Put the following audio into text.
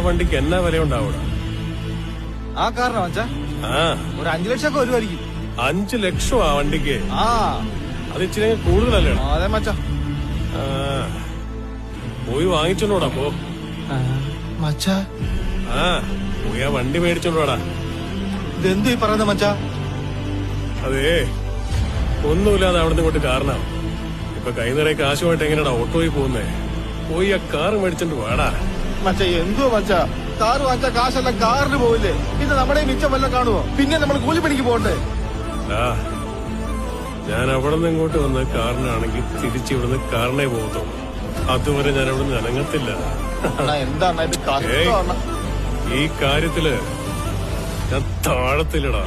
വണ്ടിക്ക് എന്നാ വില ഉണ്ടാവൂടാ? ആ കാരണം മച്ചാ ആ ഒരു 5 ലക്ഷമൊക്കെ വരുമായിരിക്കും. 5 ലക്ഷം ആ വണ്ടിക്ക്? ആ അത് ഇച്ചിരി കൂടുതലല്ലേ? അതെ മച്ചാ. പോയി വാങ്ങിച്ചോണ്ടോടാ പോ. മച്ചാ ആ പോയി ആ വണ്ടി മേടിച്ചോണ്ടോടാ. ഇതെന്തു ഈ പറയുന്ന മച്ചാ? അതേ ഒന്നുമില്ലാതെ അവിടുന്ന് ഇങ്ങോട്ട് കാരണം ഇപ്പൊ കൈ നിറയെ കാശുമായിട്ട് എങ്ങനെയാടാ ഓട്ടോയിൽ പോകുന്നേ? പോയി ആ കാറ് മേടിച്ചോണ്ട് വാടാ. മച്ചാ എന്തുവാ മച്ചാ, കാറ് വാങ്ങിച്ചാ കാശെല്ലാം കാറിന് പോവില്ലേ? ഇത് നമ്മുടെ മിച്ചം വല്ലതും കാണുമോ? പിന്നെ നമ്മൾ കൂലിപ്പണിക്ക് പോകണ്ടേ? ഞാൻ അവിടെ നിന്ന് ഇങ്ങോട്ട് വന്ന് കാറിനാണെങ്കിൽ തിരിച്ച് ഇവിടുന്ന് കാറിനെ പോകത്തുള്ളൂ. അതുവരെ ഞാൻ അവിടെ നിന്ന് അനങ്ങത്തില്ല. എന്താണ് ഇത് കഷ്ടമാണ്. ഈ കാര്യത്തില് ഞാൻ താഴത്തില്ലടാ.